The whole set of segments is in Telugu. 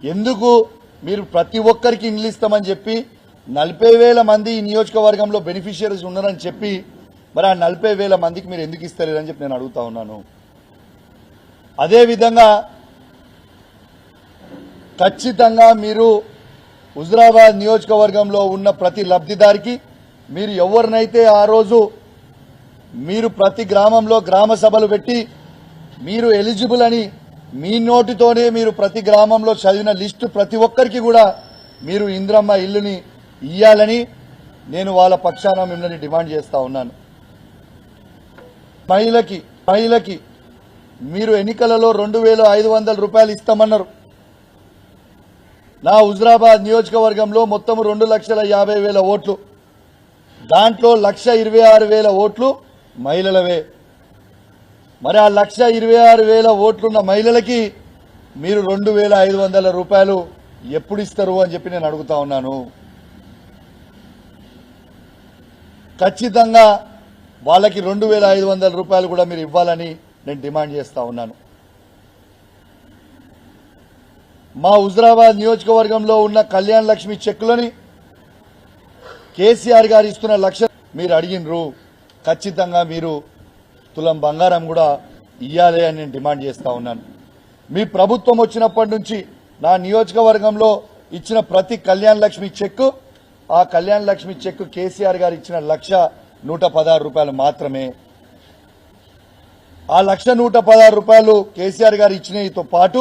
ఎందుకు మీరు ప్రతి ఒక్కరికి ఇండ్లు ఇస్తామని చెప్పి 40,000 మంది ఈ నియోజకవర్గంలో బెనిఫిషియరీస్ ఉన్నారని చెప్పి మరి ఆ 40,000 మందికి మీరు ఎందుకు ఇస్తలేరని చెప్పి నేను అడుగుతా ఉన్నాను. అదేవిధంగా ఖచ్చితంగా మీరు హుజురాబాద్ నియోజకవర్గంలో ఉన్న ప్రతి లబ్ధిదారికి మీరు ఎవరినైతే ఆ రోజు మీరు ప్రతి గ్రామంలో గ్రామ సభలు పెట్టి మీరు ఎలిజిబుల్ అని మీ నోటితోనే మీరు ప్రతి గ్రామంలో చదివిన లిస్టు ప్రతి ఒక్కరికి కూడా మీరు ఇంద్రమ్మ ఇల్లుని ఇయ్యాలని నేను వాళ్ళ పక్షాన మిమ్మల్ని డిమాండ్ చేస్తా ఉన్నాను. మహిళకి మీరు ఎన్నికలలో 2,500 రూపాయలు ఇస్తామన్నారు. నా హుజురాబాద్ నియోజకవర్గంలో మొత్తం 2,50,000 ఓట్లు, దాంట్లో 1,26,000 ఓట్లు మహిళలవే. మరి ఆ 1,26,000 ఓట్లున్న మహిళలకి మీరు 2,500 రూపాయలు ఎప్పుడు ఇస్తారు అని చెప్పి నేను అడుగుతా ఉన్నాను. ఖచ్చితంగా వాళ్ళకి 2,500 రూపాయలు కూడా మీరు ఇవ్వాలని నేను డిమాండ్ చేస్తా ఉన్నాను. మా హుజురాబాద్ నియోజకవర్గంలో ఉన్న కళ్యాణ్ లక్ష్మి చెక్కులని కేసీఆర్ గారు ఇస్తున్న లక్ష మీరు అడిగినరు. ఖచ్చితంగా మీరు తులం బంగారం కూడా ఇయ్యాలి అని నేను డిమాండ్ చేస్తా ఉన్నాను. మీ ప్రభుత్వం వచ్చినప్పటి నుంచి నా నియోజకవర్గంలో ఇచ్చిన ప్రతి కళ్యాణ్ లక్ష్మి చెక్కు, ఆ కళ్యాణ్ లక్ష్మి చెక్కు కేసీఆర్ గారు ఇచ్చిన 1,116 రూపాయలు మాత్రమే. ఆ 1,116 రూపాయలు కేసీఆర్ గారు ఇచ్చినతో పాటు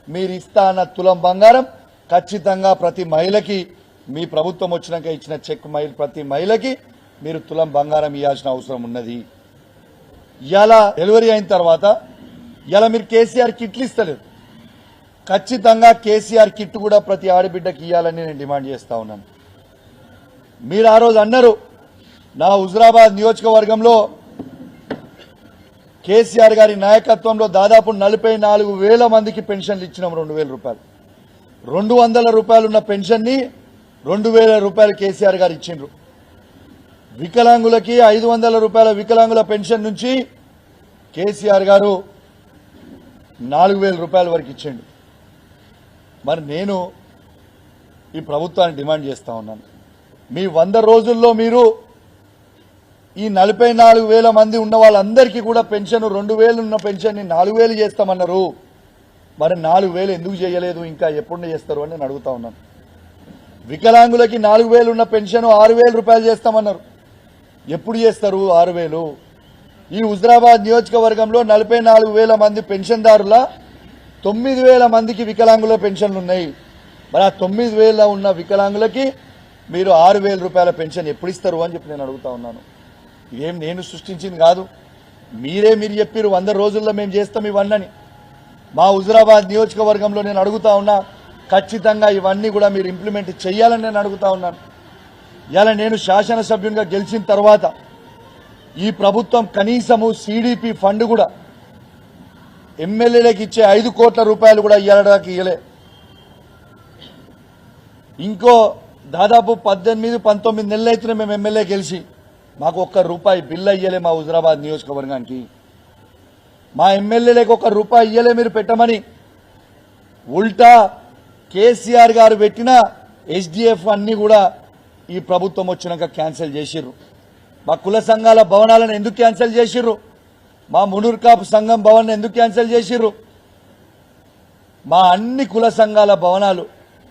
మీరు ఇస్తా అన్న తులం బంగారం ఖచ్చితంగా ప్రతి మహిళకి మీ ప్రభుత్వం వచ్చినాక ఇచ్చిన చెక్ ప్రతి మహిళకి మీరు తులం బంగారం ఇవ్వాల్సిన అవసరం ఉన్నది. ఇలా డెలివరీ అయిన తర్వాత ఇలా మీరు కేసీఆర్ కిట్లు ఇస్తలేదు. ఖచ్చితంగా కేసీఆర్ కిట్ కూడా ప్రతి ఆడబిడ్డకి ఇవ్వాలని నేను డిమాండ్ చేస్తా ఉన్నాను. మీరు ఆ రోజు అన్నారు నా హుజురాబాద్ నియోజకవర్గంలో కేసీఆర్ గారి నాయకత్వంలో దాదాపు 44,000 మందికి పెన్షన్లు ఇచ్చినాం. 2,000 రూపాయలు, 200 రూపాయలు ఉన్న పెన్షన్ ని 2,000 రూపాయలు కేసీఆర్ గారు ఇచ్చిండ్రు. వికలాంగులకి 500 రూపాయల వికలాంగుల పెన్షన్ నుంచి కేసీఆర్ గారు 4,000 రూపాయల వరకు ఇచ్చిండు. మరి నేను ఈ ప్రభుత్వాన్ని డిమాండ్ చేస్తా ఉన్నాను, మీ 100 రోజుల్లో మీరు ఈ 44,000 మంది ఉన్న వాళ్ళందరికీ కూడా పెన్షన్ 2,000 ఉన్న పెన్షన్ ని 4,000 చేస్తామన్నారు. మరి 4,000 ఎందుకు చేయలేదు, ఇంకా ఎప్పుడు చేస్తారు అని నేను అడుగుతా ఉన్నాను. వికలాంగులకి 4,000 ఉన్న పెన్షన్ 6,000 రూపాయలు చేస్తామన్నారు. ఎప్పుడు చేస్తారు 6,000? ఈ హుజురాబాద్ నియోజకవర్గంలో 44,000 మంది పెన్షన్దారుల 9,000 మందికి వికలాంగుల పెన్షన్లు ఉన్నాయి. మరి ఆ 9,000 ఉన్న వికలాంగులకి మీరు 6,000 రూపాయల పెన్షన్ ఎప్పుడు ఇస్తారు అని చెప్పి నేను అడుగుతా ఉన్నాను. ఇదేం నేను సృష్టించింది కాదు, మీరు చెప్పారు 100 రోజుల్లో మేము చేస్తాం ఇవన్నీ. మా హుజురాబాద్ నియోజకవర్గంలో నేను అడుగుతా ఉన్నా, ఖచ్చితంగా ఇవన్నీ కూడా మీరు ఇంప్లిమెంట్ చేయాలని నేను అడుగుతా ఉన్నాను. ఇలా నేను శాసనసభ్యునిగా గెలిచిన తర్వాత ఈ ప్రభుత్వం కనీసము సిడిపి ఫండ్ కూడా ఎమ్మెల్యేలకు ఇచ్చే 5 కోట్ల రూపాయలు కూడా ఇవ్వడానికి ఇవ్వలే. ఇంకో దాదాపు 18-19 నెలలు అయితే మేము ఎమ్మెల్యే గెలిచి మాకు ₹1 బిల్లు ఇయ్యలే. మా హుజురాబాద్ నియోజకవర్గానికి మా ఎమ్మెల్యేలకు ₹1 ఇయ్యలే మీరు పెట్టమని. ఉల్టా కేసీఆర్ గారు పెట్టిన ఎస్డిఎఫ్ అన్ని కూడా ఈ ప్రభుత్వం వచ్చినాక క్యాన్సిల్ చేసిర్రు. మా కుల సంఘాల భవనాలను ఎందుకు క్యాన్సిల్ చేసిర్రు? మా మునూర్ కాపు సంఘం భవన్ ఎందుకు క్యాన్సిల్ చేసిర్రు? మా అన్ని కుల సంఘాల భవనాలు,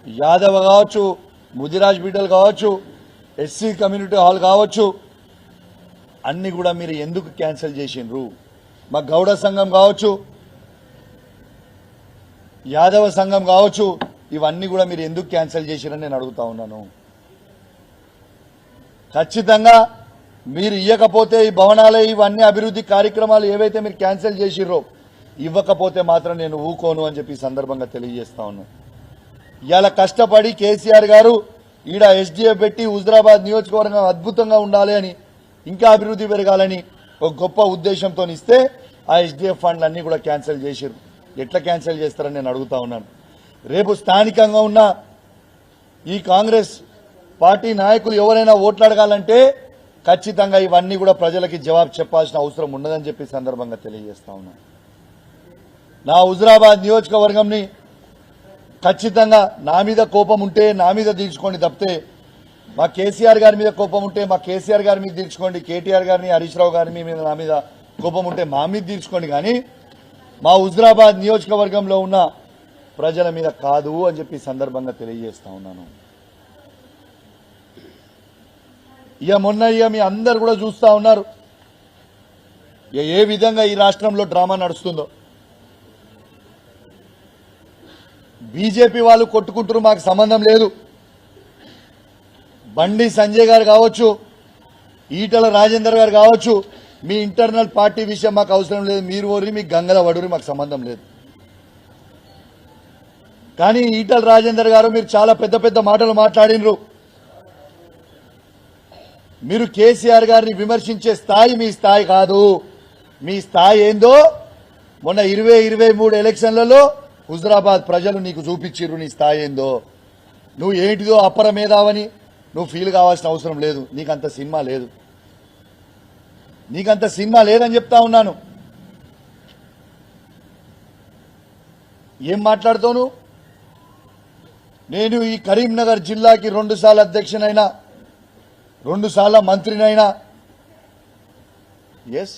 యాదవ కావచ్చు, ముదిరాజ్ బిడ్డలు కావచ్చు, ఎస్సీ కమ్యూనిటీ హాల్ కావచ్చు, అన్ని కూడా మీరు ఎందుకు క్యాన్సిల్ చేసిండ్రు? మా గౌడ సంఘం కావచ్చు, యాదవ సంఘం కావచ్చు, ఇవన్నీ కూడా మీరు ఎందుకు క్యాన్సిల్ చేసిరని నేను అడుగుతా ఉన్నాను. ఖచ్చితంగా మీరు ఇవ్వకపోతే ఈ భవనాలే ఇవన్నీ అభివృద్ధి కార్యక్రమాలు ఏవైతే మీరు క్యాన్సిల్ చేసిర్రో ఇవ్వకపోతే మాత్రం నేను ఊకోను అని చెప్పి సందర్భంగా తెలియజేస్తా ఉన్నాను. ఇవాళ కష్టపడి కేసీఆర్ గారు ఈడ ఎస్డిఎఫ్ పెట్టి హుజురాబాద్ నియోజకవర్గం అద్భుతంగా ఉండాలి అని, ఇంకా అభివృద్ధి పెరగాలని ఒక గొప్ప ఉద్దేశంతో ఇస్తే ఆ ఎస్డిఎఫ్ ఫండ్లు అన్ని కూడా క్యాన్సిల్ చేసిర్రు. ఎట్లా క్యాన్సిల్ చేస్తారని నేను అడుగుతా ఉన్నాను. రేపు స్థానికంగా ఉన్న ఈ కాంగ్రెస్ పార్టీ నాయకులు ఎవరైనా ఓట్లు అడగాలంటే ఖచ్చితంగా ఇవన్నీ కూడా ప్రజలకి జవాబు చెప్పాల్సిన అవసరం ఉన్నదని చెప్పి సందర్భంగా తెలియజేస్తా ఉన్నాను. నా హుజురాబాద్ నియోజకవర్గంని ఖచ్చితంగా నా మీద కోపం ఉంటే నా మీద తీర్చుకోండి తప్పితే మా కేసీఆర్ గారి మీద కోపం ఉంటే మా కేసీఆర్ గారి మీద తీర్చుకోండి, కేటీఆర్ గారిని హరీష్ రావు గారిని మీద నా మీద కోపం ఉంటే మా మీద తీర్చుకోండి, కానీ మా హుజురాబాద్ నియోజకవర్గంలో ఉన్న ప్రజల మీద కాదు అని చెప్పి సందర్భంగా తెలియజేస్తా ఉన్నాను. మొన్న మీ అందరు కూడా చూస్తా ఉన్నారు ఏ విధంగా ఈ రాష్ట్రంలో డ్రామా నడుస్తుందో. బీజేపీ వాళ్ళు కొట్టుకుంటారు, మాకు సంబంధం లేదు. బండి సంజయ్ గారు కావచ్చు, ఈటల రాజేందర్ గారు కావచ్చు, మీ ఇంటర్నల్ పార్టీ విషయం మాకు అవసరం లేదు. మీరు ఓరి మీ గంగల వడురి మాకు సంబంధం లేదు. కానీ ఈటల రాజేందర్ గారు మీరు చాలా పెద్ద పెద్ద మాటలు మాట్లాడినరు. మీరు కేసీఆర్ గారిని విమర్శించే స్థాయి మీ స్థాయి కాదు. మీ స్థాయి ఏందో మొన్న 2023 ఎలక్షన్లలో హుజురాబాద్ ప్రజలు నీకు చూపించిర్రు. నీ స్థాయి ఏందో, నువ్వు ఏంటిదో అపర మేధావని నువ్వు ఫీల్ కావాల్సిన అవసరం లేదు. నీకంత సినిమా లేదు, నీకంత సినిమా లేదని చెప్తా ఉన్నాను. ఏం మాట్లాడుతావు? నేను ఈ కరీంనగర్ జిల్లాకి 2 సార్లు అధ్యక్షునైనా, 2 సార్ల మంత్రినైనా. ఎస్,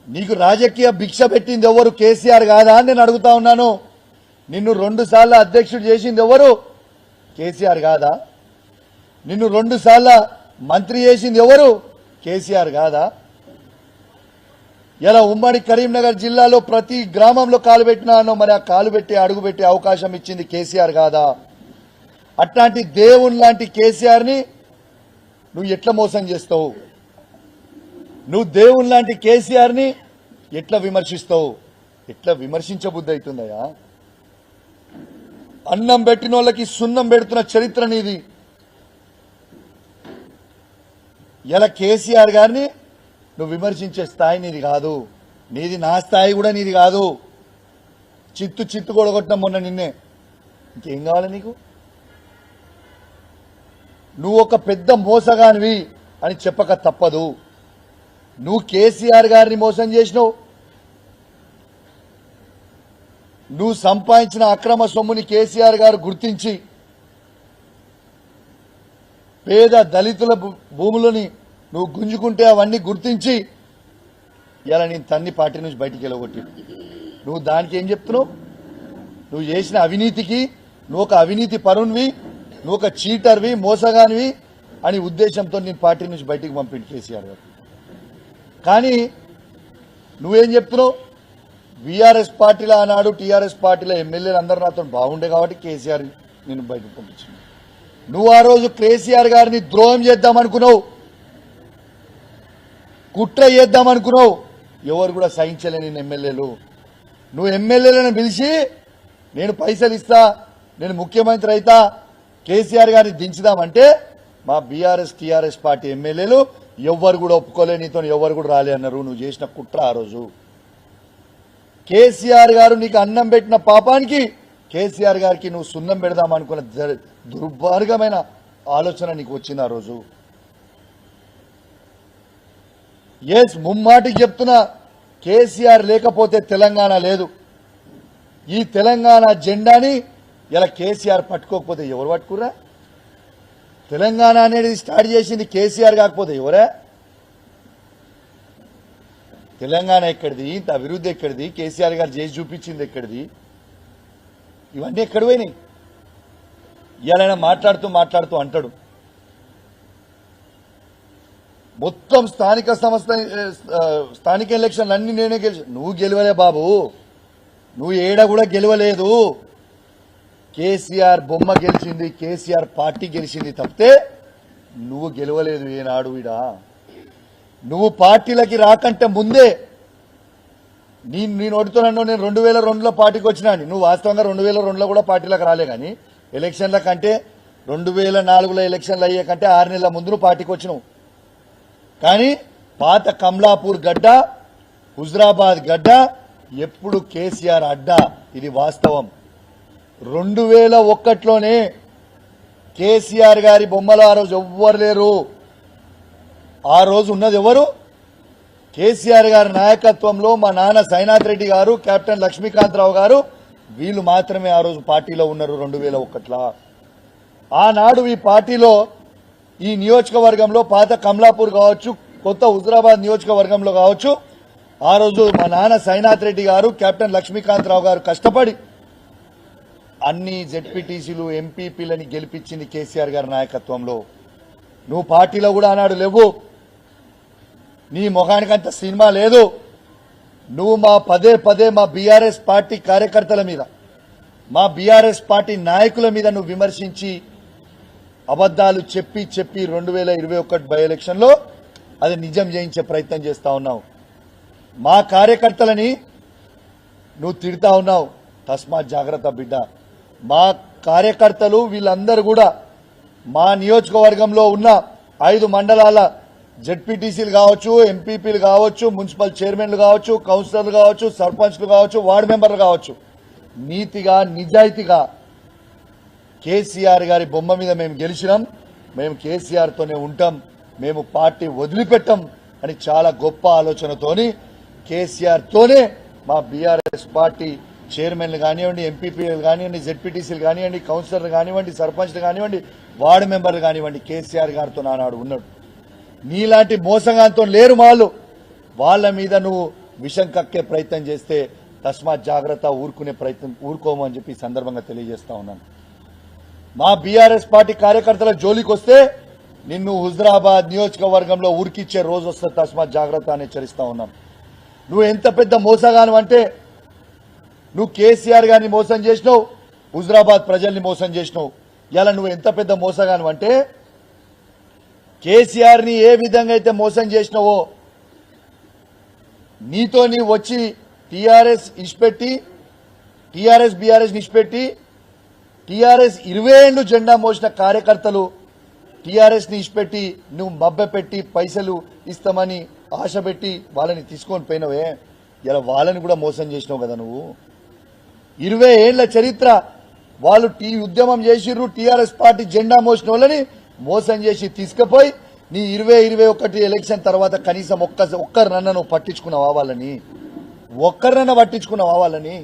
నీకు రాజకీయ భిక్ష పెట్టింది ఎవరు? కేసీఆర్ కాదా అని నేను అడుగుతా ఉన్నాను. నిన్ను 2 సార్ల అధ్యక్షుడు చేసింది ఎవరు? కేసీఆర్ కాదా? నిన్ను 2 సార్ల మంత్రి చేసింది ఎవరు? కేసీఆర్ కాదా? ఇలా ఉమ్మడి కరీంనగర్ జిల్లాలో ప్రతి గ్రామంలో కాలు పెట్టినాను, మరి ఆ కాలు పెట్టి అడుగు పెట్టే అవకాశం ఇచ్చింది కేసీఆర్ కాదా? అట్లాంటి దేవుని లాంటి కేసీఆర్ ని నువ్వు ఎట్లా మోసం చేస్తావు? నువ్వు దేవుని లాంటి కేసీఆర్ ని ఎట్లా విమర్శిస్తావు? ఎట్లా విమర్శించబుద్ధి అవుతుందయ్యా? అన్నం పెట్టిన వాళ్ళకి సున్నం పెడుతున్న చరిత్ర నీది. ఇలా కేసీఆర్ గారిని నువ్వు విమర్శించే స్థాయి నీది కాదు. నీది నా స్థాయి కూడా నీది కాదు. చిత్తు కొడగొట్టడం మొన్న నిన్నే. ఇంకేం కావాలి నీకు? నువ్వు ఒక పెద్ద మోసగానివి అని చెప్పక తప్పదు. నువ్వు కేసీఆర్ గారిని మోసం చేసినావు. నువ్వు సంపాదించిన అక్రమ సొమ్ముని కేసీఆర్ గారు గుర్తించి పేద దళితుల భూములని నువ్వు గుంజుకుంటే అవన్నీ గుర్తించి ఇలా నేను తన్ని పార్టీ నుంచి బయటికి వెళ్ళగొట్టి నువ్వు దానికి ఏం చెప్తున్నావు? నువ్వు చేసిన అవినీతికి నువ్వు ఒక అవినీతి పరునివి, నువ్వు ఒక చీటర్వి, మోసగానివి అని ఉద్దేశంతో నేను పార్టీ నుంచి బయటికి పంపిండు కేసీఆర్ గారు. కానీ నువ్వేం చెప్తున్నావు? బీఆర్ఎస్ పార్టీలో ఆనాడు టీఆర్ఎస్ పార్టీలో ఎమ్మెల్యేలు అందరూ నాతో బాగుండే కాబట్టి కేసీఆర్ నేను బయటకు పంపించింది. నువ్వు ఆ రోజు కేసీఆర్ గారిని ద్రోహం చేద్దామనుకున్నావు, కుట్ర చేద్దామనుకున్నావు. ఎవరు కూడా సహించలే నేను ఎమ్మెల్యేలు. నువ్వు ఎమ్మెల్యేలను పిలిచి నేను పైసలు ఇస్తా, నేను ముఖ్యమంత్రి అయితా, కేసీఆర్ గారిని దించుదామంటే మా బీఆర్ఎస్ టీఆర్ఎస్ పార్టీ ఎమ్మెల్యేలు ఎవ్వరు కూడా ఒప్పుకోలే, నీతో ఎవరు కూడా రాలే అన్నారు. నువ్వు చేసిన కుట్ర ఆ రోజు. కేసీఆర్ గారు నీకు అన్నం పెట్టిన పాపానికి కేసీఆర్ గారికి నువ్వు సున్నం పెడదాం అనుకున్న దుర్మార్గమైన ఆలోచన నీకు వచ్చింది ఆ రోజు. ఎస్, ముమ్మాటికి చెప్తున్నా, కేసీఆర్ లేకపోతే తెలంగాణ లేదు. ఈ తెలంగాణ జెండాని ఇలా కేసీఆర్ పట్టుకోకపోతే ఎవరు పట్టుకురా? తెలంగాణ అనేది స్టార్ట్ చేసింది కేసీఆర్ కాకపోతే ఎవరే? తెలంగాణ ఎక్కడిది? ఇంత అభివృద్ధి ఎక్కడిది? కేసీఆర్ గారు చేసి చూపించింది ఎక్కడిది? ఇవన్నీ ఎక్కడ పోయినాయి? ఇలా మాట్లాడుతూ అంటాడు మొత్తం స్థానిక ఎలక్షన్లు అన్ని నేనే గెలిచి. నువ్వు గెలవలే బాబు, నువ్వు ఏడ కూడా గెలవలేదు. కేసీఆర్ బొమ్మ గెలిచింది, కేసీఆర్ పార్టీ గెలిచింది తప్పితే నువ్వు గెలవలేదు ఏనాడు. ఈడా నువ్వు పార్టీలకి రాకంటే ముందే నేను అడుగుతున్నాను. నేను 2002లో పార్టీకి వచ్చినాను. నువ్వు వాస్తవంగా 2002లో కూడా పార్టీలకు రాలే, కానీ ఎలక్షన్ల కంటే 2004లో ఎలక్షన్లు అయ్యే కంటే 6 నెలల ముందు నువ్వు పార్టీకి వచ్చినావు. కానీ పాత కమలాపూర్ గడ్డ, హుజురాబాద్ గడ్డ ఎప్పుడు కేసీఆర్ అడ్డా. ఇది వాస్తవం. 2001లోనే కేసీఆర్ గారి బొమ్మలు ఆ రోజు ఎవ్వరు లేరు. ఆ రోజు ఉన్నది ఎవరు? కేసీఆర్ గారి నాయకత్వంలో మా నాన్న సైనాథ్ రెడ్డి గారు, కెప్టెన్ లక్ష్మీకాంతరావు గారు వీళ్ళు మాత్రమే ఆ రోజు పార్టీలో ఉన్నారు 2001లా. ఆనాడు ఈ పార్టీలో ఈ నియోజకవర్గంలో పాత కమలాపూర్ కావచ్చు, కొత్త హుజరాబాద్ నియోజకవర్గంలో కావచ్చు, ఆ రోజు మా నాన్న సైనాథ్ రెడ్డి గారు, కెప్టెన్ లక్ష్మీకాంతరావు గారు కష్టపడి అన్ని జెడ్పీటీసీలు ఎంపీపీలని గెలిపించింది కేసీఆర్ గారి నాయకత్వంలో. నువ్వు పార్టీలో కూడా ఆనాడు లేవు, నీ మొఖానికంత సినిమా లేదు. నువ్వు పదే పదే మా బీఆర్ఎస్ పార్టీ కార్యకర్తల మీద, మా బీఆర్ఎస్ పార్టీ నాయకుల మీద నువ్వు విమర్శించి అబద్దాలు చెప్పి 2021 బై ఎలక్షన్లో అది నిజం చేయించే ప్రయత్నం చేస్తా ఉన్నావు. మా కార్యకర్తలని నువ్వు తిడతా ఉన్నావు. తస్మాత్ జాగ్రత్త బిడ్డ. మా కార్యకర్తలు వీళ్ళందరూ కూడా మా నియోజకవర్గంలో ఉన్న 5 మండలాల జెడ్పీటీసీలు కావచ్చు, ఎంపీపీలు కావచ్చు, మున్సిపల్ చైర్మన్లు కావచ్చు, కౌన్సిలర్లు కావచ్చు, సర్పంచ్లు కావచ్చు, వార్డు మెంబర్లు కావచ్చు, నీతిగా నిజాయితీగా కేసీఆర్ గారి బొమ్మ మీద మేము గెలిచినాం, మేము కేసీఆర్ తోనే ఉంటాం, మేము పార్టీ వదిలిపెట్టాం అని చాలా గొప్ప ఆలోచనతోని కేసీఆర్ తోనే మా బీఆర్ఎస్ పార్టీ చైర్మన్లు కానివ్వండి, ఎంపీపీలు కానివ్వండి, జెడ్పీటీసీలు కానివ్వండి, కౌన్సిలర్లు కానివ్వండి, సర్పంచ్లు కానివ్వండి, వార్డు మెంబర్లు కానివ్వండి, కేసీఆర్ గారితో నానాడు ఉన్నాడు. నీలాంటి మోసగాంతో లేరు వాళ్ళ మీద నువ్వు విషం కక్కే ప్రయత్నం చేస్తే తస్మాత్ జాగ్రత్త, ఊరుకునే ప్రయత్నం ఊరుకోము అని చెప్పి సందర్భంగా తెలియజేస్తా ఉన్నాను. మా బీఆర్ఎస్ పార్టీ కార్యకర్తల జోలికి వస్తే నిన్ను హుజరాబాద్ నియోజకవర్గంలో ఉరికిచ్చే రోజు వస్తే తస్మాత్ జాగ్రత్త అని హెచ్చరిస్తా ఉన్నాను. నువ్వు ఎంత పెద్ద మోసగాను అంటే, నువ్వు కేసీఆర్ గారిని మోసం చేసినావు, హుజరాబాద్ ప్రజల్ని మోసం చేసినావు. ఇలా నువ్వు ఎంత పెద్ద మోసగాను అంటే, కేసీఆర్ ని ఏ విధంగా అయితే మోసం చేసినావో నీతో నీ వచ్చి టీఆర్ఎస్ ఇష్పెట్టి, టీఆర్ఎస్ బీఆర్ఎస్ నిష్పెట్టి, టీఆర్ఎస్ 20 ఏళ్లు జెండా మోసిన కార్యకర్తలు టీఆర్ఎస్ ని ఇష్పెట్టి నువ్వు మబ్బెపెట్టి పైసలు ఇస్తామని ఆశ పెట్టి వాళ్ళని తీసుకొని పోయినవే, ఇలా వాళ్ళని కూడా మోసం చేసినావు కదా నువ్వు. 20 ఏళ్ల చరిత్ర వాళ్ళు ఉద్యమం చేసిర్రు, టీఆర్ఎస్ పార్టీ జెండా మోసిన వాళ్ళని మోసం చేసి తీసుకుపోయి నీ 2021 ఎలక్షన్ తర్వాత కనీసం ఒక్కరినన్నా నువ్వు పట్టించుకున్నావా వాళ్ళని? ఒక్కరినన్నా పట్టించుకున్నావా వాళ్ళని?